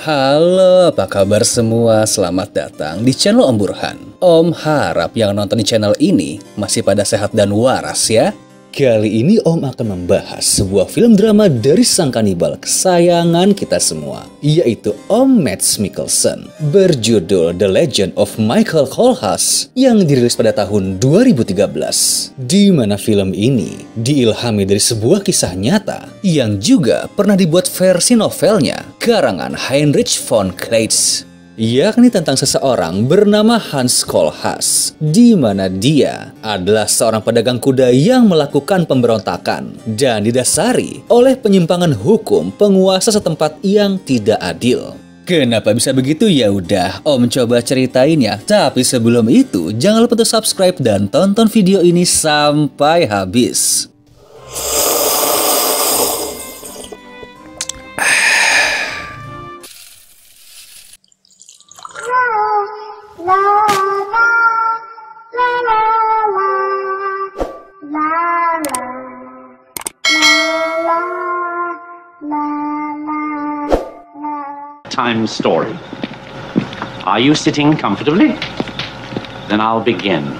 Halo, apa kabar semua? Selamat datang di channel Om Burhan. Om harap yang nonton di channel ini masih pada sehat dan waras ya. Kali ini Om akan membahas sebuah film drama dari sang kanibal kesayangan kita semua, yaitu Om Mads Mikkelsen, berjudul The Legend of Michael Kohlhaas yang dirilis pada tahun 2013. Di mana film ini diilhami dari sebuah kisah nyata yang juga pernah dibuat versi novelnya karangan Heinrich von Kleist, yakni tentang seseorang bernama Hans Kohlhaas, di mana dia adalah seorang pedagang kuda yang melakukan pemberontakan dan didasari oleh penyimpangan hukum penguasa setempat yang tidak adil. Kenapa bisa begitu? Ya udah, Om coba ceritain ya. Tapi sebelum itu, jangan lupa untuk subscribe dan tonton video ini sampai habis. Time story. Are you sitting comfortably? Then I'll begin.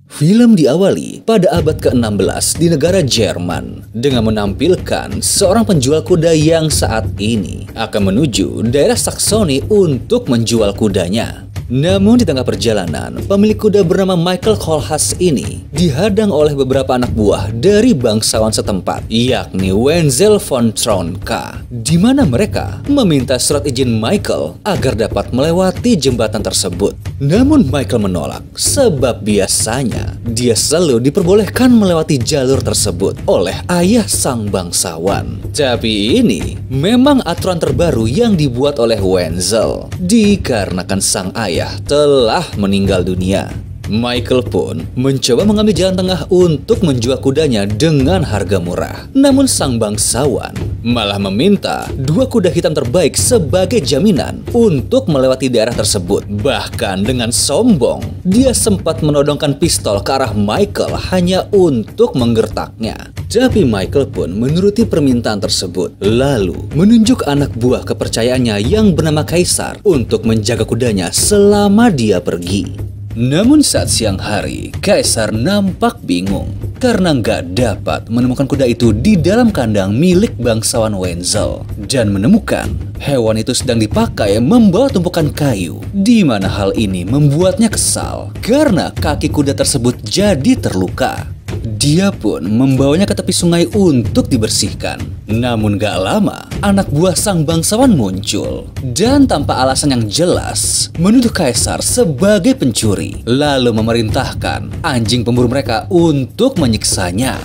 Film diawali pada abad ke-16 di negara Jerman dengan menampilkan seorang penjual kuda yang saat ini akan menuju daerah Saksoni untuk menjual kudanya. Namun di tengah perjalanan, pemilik kuda bernama Michael Kohlhaas ini dihadang oleh beberapa anak buah dari bangsawan setempat, yakni Wenzel von Tronka, di mana mereka meminta surat izin Michael agar dapat melewati jembatan tersebut. Namun Michael menolak, sebab biasanya dia selalu diperbolehkan melewati jalur tersebut oleh ayah sang bangsawan. Tapi ini memang aturan terbaru yang dibuat oleh Wenzel, dikarenakan sang ayah telah meninggal dunia. Michael pun mencoba mengambil jalan tengah untuk menjual kudanya dengan harga murah. Namun sang bangsawan malah meminta 2 kuda hitam terbaik sebagai jaminan untuk melewati daerah tersebut. Bahkan dengan sombong, dia sempat menodongkan pistol ke arah Michael hanya untuk menggertaknya. Tapi Michael pun menuruti permintaan tersebut, lalu menunjuk anak buah kepercayaannya yang bernama Kaisar untuk menjaga kudanya selama dia pergi. Namun saat siang hari, Kaisar nampak bingung karena nggak dapat menemukan kuda itu di dalam kandang milik bangsawan Wenzel dan menemukan hewan itu sedang dipakai membawa tumpukan kayu, di mana hal ini membuatnya kesal karena kaki kuda tersebut jadi terluka. Dia pun membawanya ke tepi sungai untuk dibersihkan. Namun gak lama, anak buah sang bangsawan muncul dan tanpa alasan yang jelas menuduh Kaisar sebagai pencuri, lalu memerintahkan anjing pemburu mereka untuk menyiksanya.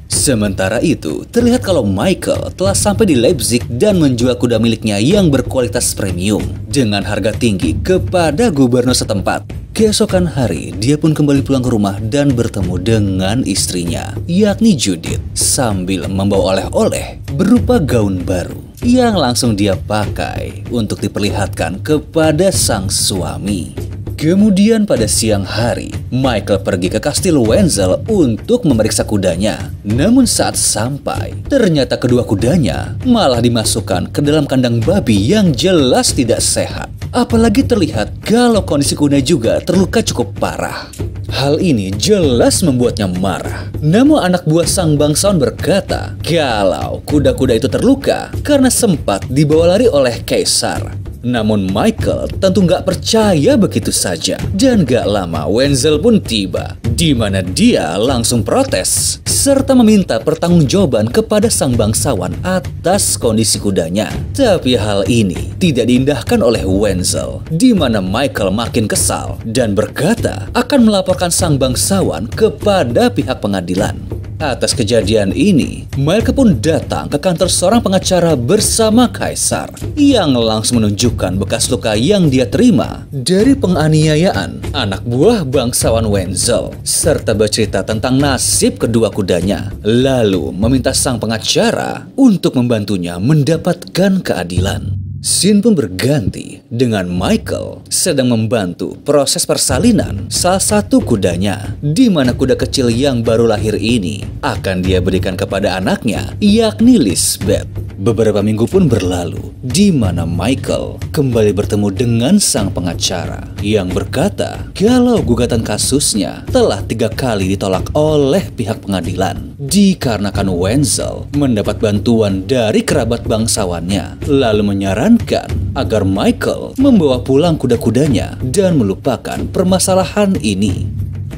Sementara itu, terlihat kalau Michael telah sampai di Leipzig dan menjual kuda miliknya yang berkualitas premium dengan harga tinggi kepada gubernur setempat. Keesokan hari, dia pun kembali pulang ke rumah dan bertemu dengan istrinya, yakni Judith, sambil membawa oleh-oleh berupa gaun baru yang langsung dia pakai untuk diperlihatkan kepada sang suami. Kemudian pada siang hari, Michael pergi ke kastil Wenzel untuk memeriksa kudanya. Namun saat sampai, ternyata kedua kudanya malah dimasukkan ke dalam kandang babi yang jelas tidak sehat. Apalagi terlihat kalau kondisi kuda juga terluka cukup parah. Hal ini jelas membuatnya marah. Namun anak buah sang bangsawan berkata kalau kuda-kuda itu terluka karena sempat dibawa lari oleh Kaisar. Namun Michael tentu nggak percaya begitu saja. Dan gak lama Wenzel pun tiba, di mana dia langsung protes serta meminta pertanggungjawaban kepada sang bangsawan atas kondisi kudanya. Tapi hal ini tidak diindahkan oleh Wenzel, di mana Michael makin kesal dan berkata akan melaporkan sang bangsawan kepada pihak pengadilan. Atas kejadian ini, Michael pun datang ke kantor seorang pengacara bersama Kaisar yang langsung menunjukkan bekas luka yang dia terima dari penganiayaan anak buah bangsawan Wenzel, serta bercerita tentang nasib kedua kudanya, lalu meminta sang pengacara untuk membantunya mendapatkan keadilan. Scene pun berganti dengan Michael sedang membantu proses persalinan salah satu kudanya, di mana kuda kecil yang baru lahir ini akan dia berikan kepada anaknya, yakni Lisbeth. Beberapa minggu pun berlalu, di mana Michael kembali bertemu dengan sang pengacara yang berkata kalau gugatan kasusnya telah 3 kali ditolak oleh pihak pengadilan dikarenakan Wenzel mendapat bantuan dari kerabat bangsawannya, lalu menyarankan agar Michael membawa pulang kuda-kudanya dan melupakan permasalahan ini.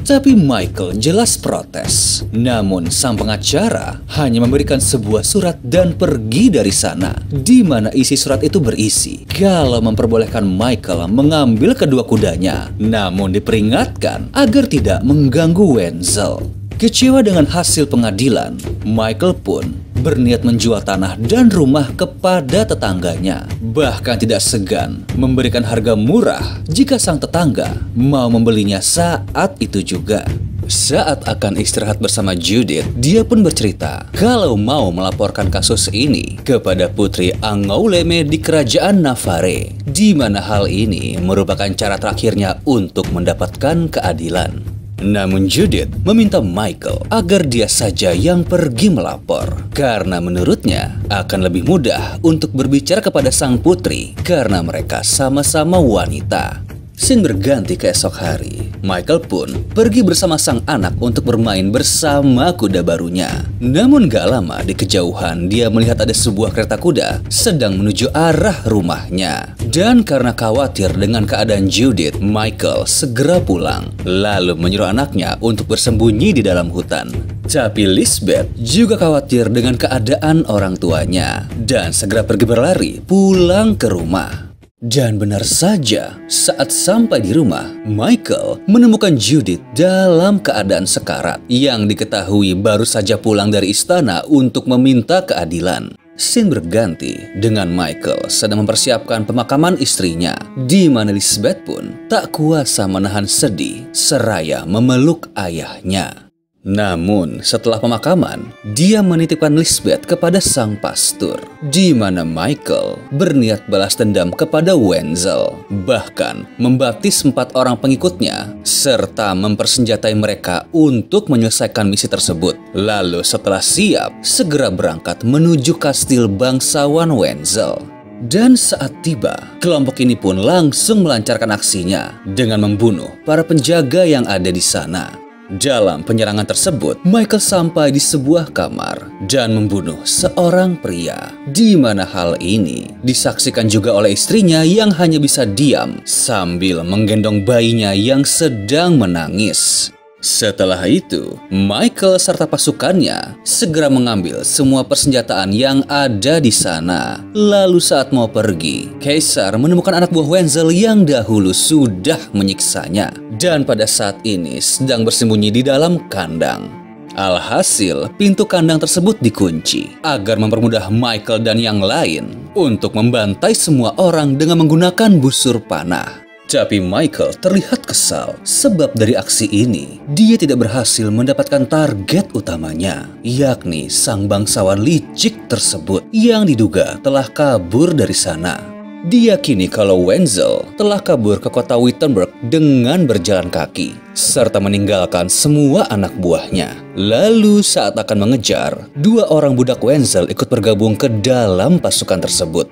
Tapi Michael jelas protes. Namun sang pengacara hanya memberikan sebuah surat dan pergi dari sana, di mana isi surat itu berisi kalau memperbolehkan Michael mengambil kedua kudanya, namun diperingatkan agar tidak mengganggu Wenzel. Kecewa dengan hasil pengadilan, Michael pun berniat menjual tanah dan rumah kepada tetangganya. Bahkan tidak segan memberikan harga murah jika sang tetangga mau membelinya saat itu juga. Saat akan istirahat bersama Judith, dia pun bercerita kalau mau melaporkan kasus ini kepada Putri Angoulême di kerajaan Navarre, di mana hal ini merupakan cara terakhirnya untuk mendapatkan keadilan. Namun Judith meminta Michael agar dia saja yang pergi melapor, karena menurutnya akan lebih mudah untuk berbicara kepada sang putri karena mereka sama-sama wanita. Scene berganti ke esok hari. Michael pun pergi bersama sang anak untuk bermain bersama kuda barunya. Namun gak lama di kejauhan dia melihat ada sebuah kereta kuda sedang menuju arah rumahnya. Dan karena khawatir dengan keadaan Judith, Michael segera pulang, lalu menyuruh anaknya untuk bersembunyi di dalam hutan. Tapi Lisbeth juga khawatir dengan keadaan orang tuanya dan segera pergi berlari pulang ke rumah. Dan benar saja, saat sampai di rumah, Michael menemukan Judith dalam keadaan sekarat yang diketahui baru saja pulang dari istana untuk meminta keadilan. Scene berganti dengan Michael sedang mempersiapkan pemakaman istrinya, di mana Lisbeth pun tak kuasa menahan sedih seraya memeluk ayahnya. Namun setelah pemakaman, dia menitipkan Lisbeth kepada sang pastor, di mana Michael berniat balas dendam kepada Wenzel, bahkan membaptis 4 orang pengikutnya, serta mempersenjatai mereka untuk menyelesaikan misi tersebut. Lalu setelah siap, segera berangkat menuju kastil bangsawan Wenzel. Dan saat tiba, kelompok ini pun langsung melancarkan aksinya dengan membunuh para penjaga yang ada di sana. Dalam penyerangan tersebut, Michael sampai di sebuah kamar dan membunuh seorang pria, di mana hal ini disaksikan juga oleh istrinya yang hanya bisa diam sambil menggendong bayinya yang sedang menangis. Setelah itu, Michael serta pasukannya segera mengambil semua persenjataan yang ada di sana. Lalu saat mau pergi, Kaisar menemukan anak buah Wenzel yang dahulu sudah menyiksanya, dan pada saat ini sedang bersembunyi di dalam kandang. Alhasil, pintu kandang tersebut dikunci agar mempermudah Michael dan yang lain untuk membantai semua orang dengan menggunakan busur panah. Tapi Michael terlihat kesal sebab dari aksi ini dia tidak berhasil mendapatkan target utamanya, yakni sang bangsawan licik tersebut yang diduga telah kabur dari sana. Diyakini kalau Wenzel telah kabur ke kota Wittenberg dengan berjalan kaki, serta meninggalkan semua anak buahnya. Lalu saat akan mengejar, 2 orang budak Wenzel ikut bergabung ke dalam pasukan tersebut.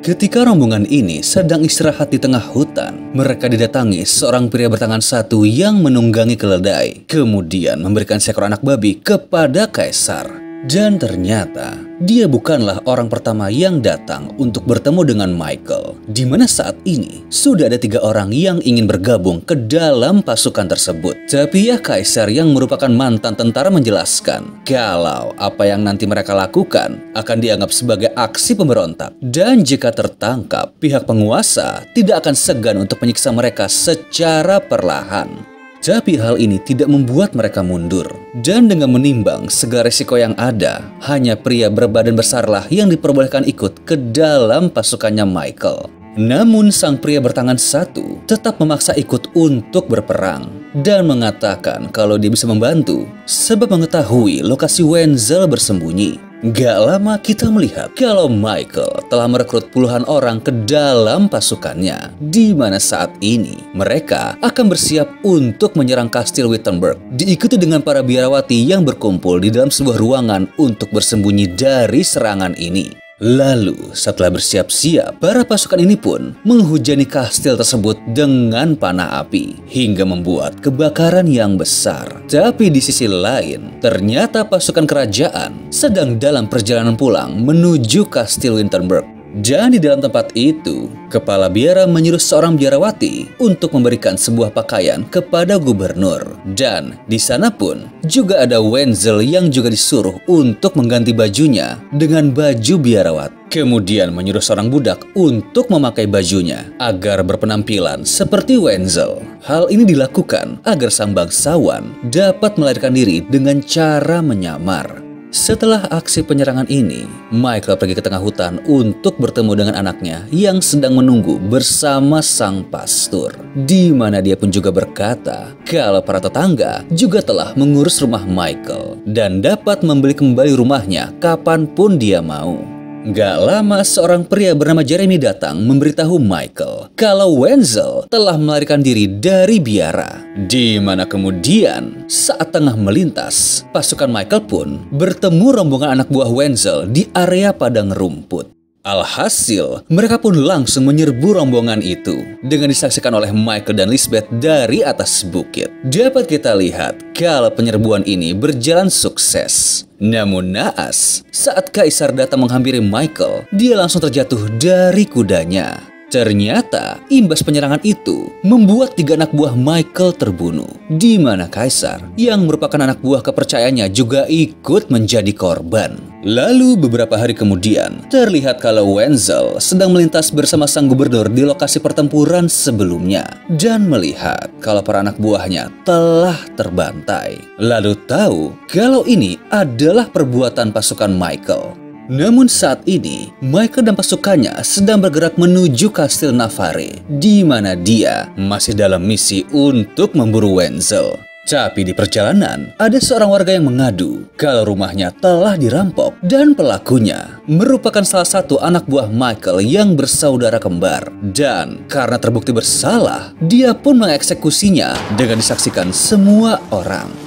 Ketika rombongan ini sedang istirahat di tengah hutan, mereka didatangi seorang pria bertangan satu yang menunggangi keledai, kemudian memberikan seekor anak babi kepada Kaisar. Dan ternyata dia bukanlah orang pertama yang datang untuk bertemu dengan Michael, di mana saat ini sudah ada 3 orang yang ingin bergabung ke dalam pasukan tersebut. Tapi ya Kaisar yang merupakan mantan tentara menjelaskan kalau apa yang nanti mereka lakukan akan dianggap sebagai aksi pemberontak, dan jika tertangkap, pihak penguasa tidak akan segan untuk menyiksa mereka secara perlahan. Tapi hal ini tidak membuat mereka mundur. Dan dengan menimbang segala risiko yang ada, hanya pria berbadan besarlah yang diperbolehkan ikut ke dalam pasukannya Michael. Namun sang pria bertangan satu tetap memaksa ikut untuk berperang dan mengatakan kalau dia bisa membantu sebab mengetahui lokasi Wenzel bersembunyi. Gak lama kita melihat kalau Michael telah merekrut puluhan orang ke dalam pasukannya, di mana saat ini mereka akan bersiap untuk menyerang Kastil Wittenberg, diikuti dengan para biarawati yang berkumpul di dalam sebuah ruangan untuk bersembunyi dari serangan ini. Lalu, setelah bersiap-siap, para pasukan ini pun menghujani kastil tersebut dengan panah api hingga membuat kebakaran yang besar. Tapi di sisi lain, ternyata pasukan kerajaan sedang dalam perjalanan pulang menuju Kastil Wittenberg. Dan di dalam tempat itu, kepala biara menyuruh seorang biarawati untuk memberikan sebuah pakaian kepada gubernur. Dan di sana pun juga ada Wenzel yang juga disuruh untuk mengganti bajunya dengan baju biarawati. Kemudian menyuruh seorang budak untuk memakai bajunya agar berpenampilan seperti Wenzel. Hal ini dilakukan agar sang bangsawan dapat melarikan diri dengan cara menyamar. Setelah aksi penyerangan ini, Michael pergi ke tengah hutan untuk bertemu dengan anaknya yang sedang menunggu bersama sang pastor. Di mana dia pun juga berkata kalau para tetangga juga telah mengurus rumah Michael dan dapat membeli kembali rumahnya kapanpun dia mau. Gak lama seorang pria bernama Jeremy datang memberitahu Michael kalau Wenzel telah melarikan diri dari biara. Di mana kemudian saat tengah melintas, pasukan Michael pun bertemu rombongan anak buah Wenzel di area padang rumput. Alhasil, mereka pun langsung menyerbu rombongan itu dengan disaksikan oleh Michael dan Lisbeth dari atas bukit. Dapat kita lihat kalau penyerbuan ini berjalan sukses. Namun naas, saat Kaisar datang menghampiri Michael, dia langsung terjatuh dari kudanya. Ternyata, imbas penyerangan itu membuat 3 anak buah Michael terbunuh, di mana Kaisar yang merupakan anak buah kepercayaannya juga ikut menjadi korban. Lalu beberapa hari kemudian, terlihat kalau Wenzel sedang melintas bersama sang gubernur di lokasi pertempuran sebelumnya dan melihat kalau para anak buahnya telah terbantai. Lalu tahu kalau ini adalah perbuatan pasukan Michael. Namun saat ini, Michael dan pasukannya sedang bergerak menuju Kastil Navarre, di mana dia masih dalam misi untuk memburu Wenzel. Tapi di perjalanan, ada seorang warga yang mengadu kalau rumahnya telah dirampok dan pelakunya merupakan salah satu anak buah Michael yang bersaudara kembar. Dan karena terbukti bersalah, dia pun mengeksekusinya dengan disaksikan semua orang.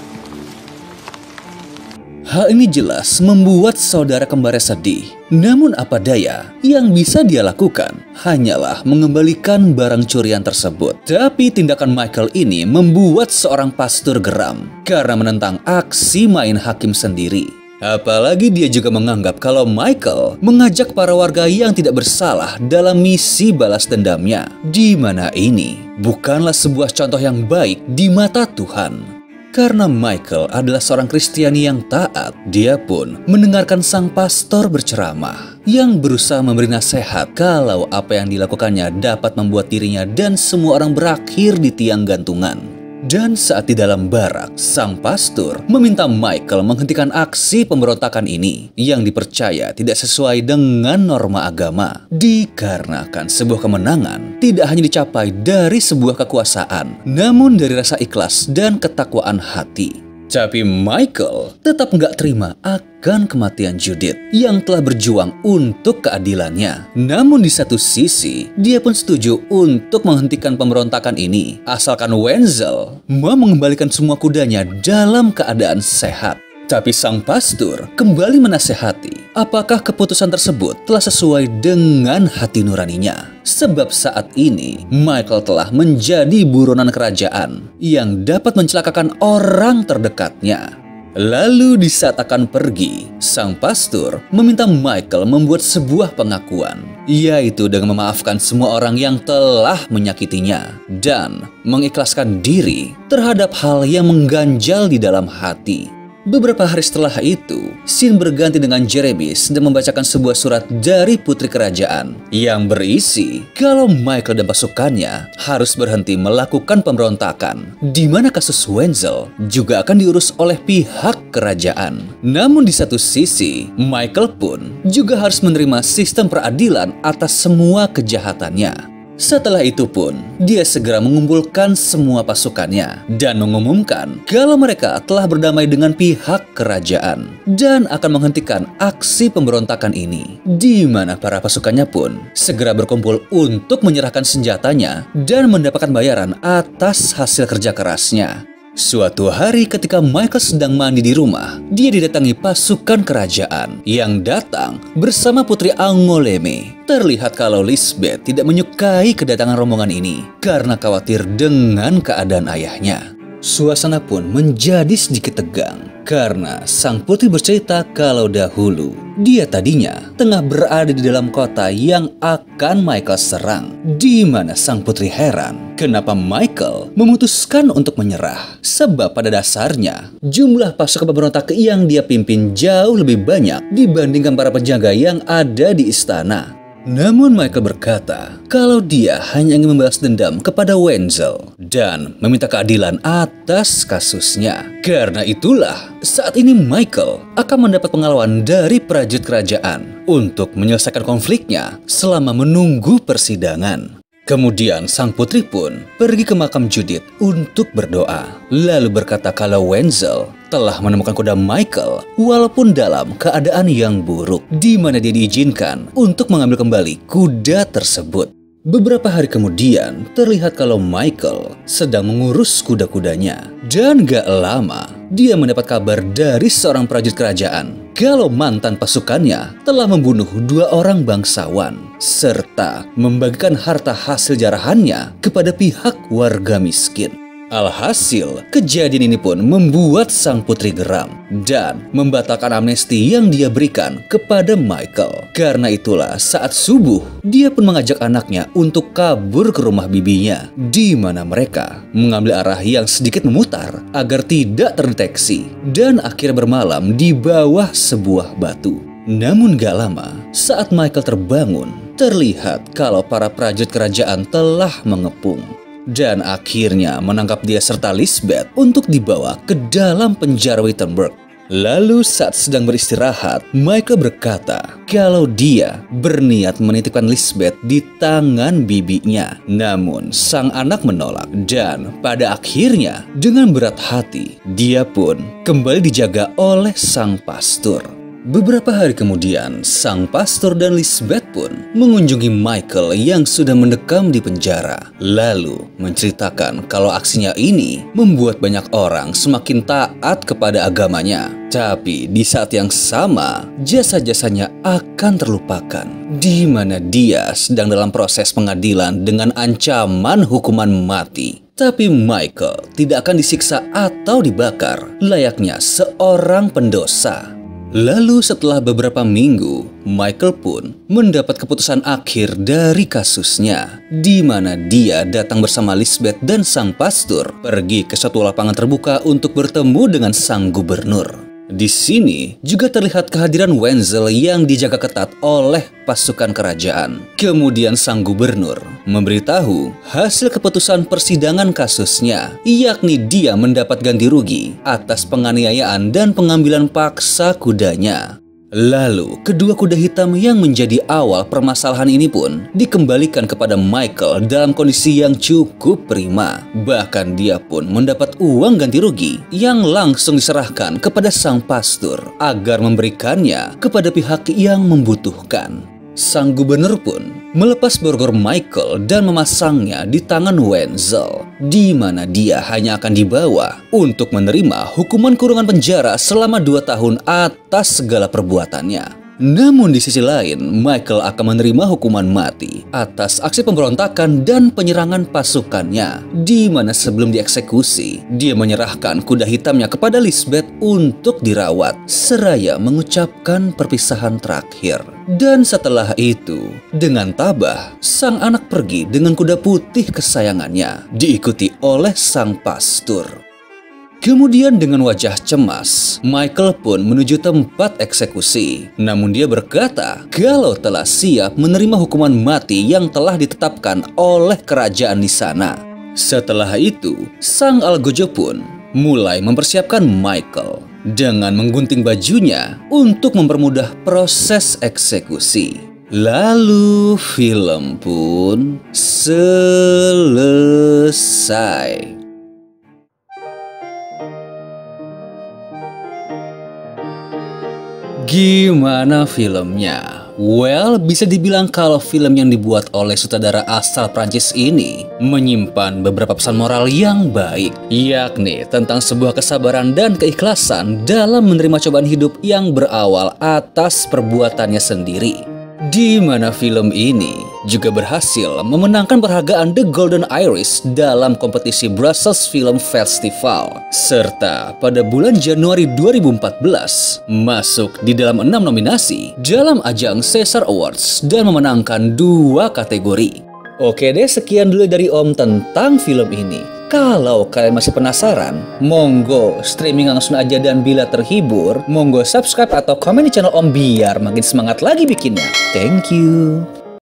Hal ini jelas membuat saudara kembarnya sedih. Namun apa daya, yang bisa dia lakukan hanyalah mengembalikan barang curian tersebut. Tapi tindakan Michael ini membuat seorang pastor geram karena menentang aksi main hakim sendiri. Apalagi dia juga menganggap kalau Michael mengajak para warga yang tidak bersalah dalam misi balas dendamnya. Di mana ini bukanlah sebuah contoh yang baik di mata Tuhan. Karena Michael adalah seorang Kristiani yang taat, dia pun mendengarkan sang pastor berceramah yang berusaha memberi nasihat kalau apa yang dilakukannya dapat membuat dirinya dan semua orang berakhir di tiang gantungan. Dan saat di dalam barak, sang pastor meminta Michael menghentikan aksi pemberontakan ini yang dipercaya tidak sesuai dengan norma agama. Dikarenakan sebuah kemenangan tidak hanya dicapai dari sebuah kekuasaan, namun dari rasa ikhlas dan ketakwaan hati. Tapi Michael tetap nggak terima akan kematian Judith yang telah berjuang untuk keadilannya. Namun di satu sisi, dia pun setuju untuk menghentikan pemberontakan ini, asalkan Wenzel mau mengembalikan semua kudanya dalam keadaan sehat. Tapi sang pastor kembali menasehati apakah keputusan tersebut telah sesuai dengan hati nuraninya. Sebab saat ini Michael telah menjadi buronan kerajaan yang dapat mencelakakan orang terdekatnya. Lalu di saat akan pergi, sang pastor meminta Michael membuat sebuah pengakuan, yaitu dengan memaafkan semua orang yang telah menyakitinya dan mengikhlaskan diri terhadap hal yang mengganjal di dalam hati. Beberapa hari setelah itu, scene berganti dengan Jeremy sedang membacakan sebuah surat dari putri kerajaan yang berisi kalau Michael dan pasukannya harus berhenti melakukan pemberontakan, di mana kasus Wenzel juga akan diurus oleh pihak kerajaan. Namun di satu sisi, Michael pun juga harus menerima sistem peradilan atas semua kejahatannya. Setelah itu pun, dia segera mengumpulkan semua pasukannya dan mengumumkan kalau mereka telah berdamai dengan pihak kerajaan dan akan menghentikan aksi pemberontakan ini. Di mana para pasukannya pun segera berkumpul untuk menyerahkan senjatanya dan mendapatkan bayaran atas hasil kerja kerasnya. Suatu hari ketika Michael sedang mandi di rumah, dia didatangi pasukan kerajaan yang datang bersama Putri Angoleme. Terlihat kalau Lisbeth tidak menyukai kedatangan rombongan ini karena khawatir dengan keadaan ayahnya. Suasana pun menjadi sedikit tegang karena sang putri bercerita kalau dahulu dia tadinya tengah berada di dalam kota yang akan Michael serang. Di mana sang putri heran kenapa Michael memutuskan untuk menyerah. Sebab pada dasarnya jumlah pasukan pemberontak yang dia pimpin jauh lebih banyak dibandingkan para penjaga yang ada di istana. Namun Michael berkata kalau dia hanya ingin membalas dendam kepada Wenzel dan meminta keadilan atas kasusnya. Karena itulah saat ini Michael akan mendapat pengalaman dari prajurit kerajaan untuk menyelesaikan konfliknya selama menunggu persidangan. Kemudian sang putri pun pergi ke makam Judith untuk berdoa. Lalu berkata kalau Wenzel telah menemukan kuda Michael walaupun dalam keadaan yang buruk, di mana dia diizinkan untuk mengambil kembali kuda tersebut. Beberapa hari kemudian terlihat kalau Michael sedang mengurus kuda-kudanya. Dan gak lama dia mendapat kabar dari seorang prajurit kerajaan kalau mantan pasukannya telah membunuh 2 orang bangsawan serta membagikan harta hasil jarahannya kepada pihak warga miskin. Alhasil, kejadian ini pun membuat sang putri geram dan membatalkan amnesti yang dia berikan kepada Michael. Karena itulah saat subuh, dia pun mengajak anaknya untuk kabur ke rumah bibinya, di mana mereka mengambil arah yang sedikit memutar agar tidak terdeteksi dan akhirnya bermalam di bawah sebuah batu. Namun gak lama, saat Michael terbangun, terlihat kalau para prajurit kerajaan telah mengepung dan akhirnya menangkap dia serta Lisbeth untuk dibawa ke dalam penjara Wittenberg. Lalu saat sedang beristirahat, Michael berkata kalau dia berniat menitipkan Lisbeth di tangan bibinya. Namun sang anak menolak dan pada akhirnya dengan berat hati dia pun kembali dijaga oleh sang pastor. Beberapa hari kemudian, sang pastor dan Lisbeth pun mengunjungi Michael yang sudah mendekam di penjara. Lalu menceritakan kalau aksinya ini membuat banyak orang semakin taat kepada agamanya. Tapi di saat yang sama, jasa-jasanya akan terlupakan. Di mana dia sedang dalam proses pengadilan dengan ancaman hukuman mati. Tapi Michael tidak akan disiksa atau dibakar layaknya seorang pendosa. Lalu setelah beberapa minggu, Michael pun mendapat keputusan akhir dari kasusnya, di mana dia datang bersama Lisbeth dan sang pastor pergi ke suatu lapangan terbuka untuk bertemu dengan sang gubernur. Di sini juga terlihat kehadiran Wenzel yang dijaga ketat oleh pasukan kerajaan. Kemudian sang gubernur memberitahu hasil keputusan persidangan kasusnya, yakni dia mendapat ganti rugi atas penganiayaan dan pengambilan paksa kudanya. Lalu, kedua kuda hitam yang menjadi awal permasalahan ini pun dikembalikan kepada Michael dalam kondisi yang cukup prima. Bahkan dia pun mendapat uang ganti rugi yang langsung diserahkan kepada sang pastor agar memberikannya kepada pihak yang membutuhkan. Sang gubernur pun melepas borgor Michael dan memasangnya di tangan Wenzel, di mana dia hanya akan dibawa untuk menerima hukuman kurungan penjara selama 2 tahun atas segala perbuatannya. Namun di sisi lain, Michael akan menerima hukuman mati atas aksi pemberontakan dan penyerangan pasukannya, di mana sebelum dieksekusi, dia menyerahkan kuda hitamnya kepada Lisbeth untuk dirawat, seraya mengucapkan perpisahan terakhir. Dan setelah itu, dengan tabah, sang anak pergi dengan kuda putih kesayangannya, diikuti oleh sang pastor. Kemudian dengan wajah cemas, Michael pun menuju tempat eksekusi. Namun dia berkata kalau telah siap menerima hukuman mati yang telah ditetapkan oleh kerajaan di sana. Setelah itu, sang algojo pun mulai mempersiapkan Michael dengan menggunting bajunya untuk mempermudah proses eksekusi. Lalu film pun selesai. Gimana filmnya? Well, bisa dibilang kalau film yang dibuat oleh sutradara asal Prancis ini menyimpan beberapa pesan moral yang baik, yakni tentang sebuah kesabaran dan keikhlasan dalam menerima cobaan hidup yang berawal atas perbuatannya sendiri. Di mana film ini juga berhasil memenangkan penghargaan The Golden Iris dalam kompetisi Brussels Film Festival, serta pada bulan Januari 2014 masuk di dalam 6 nominasi dalam ajang Caesar Awards dan memenangkan 2 kategori. Oke deh, sekian dulu dari Om tentang film ini. Kalau kalian masih penasaran, monggo streaming langsung aja, dan bila terhibur, monggo subscribe atau komen di channel Om biar makin semangat lagi bikinnya. Thank you.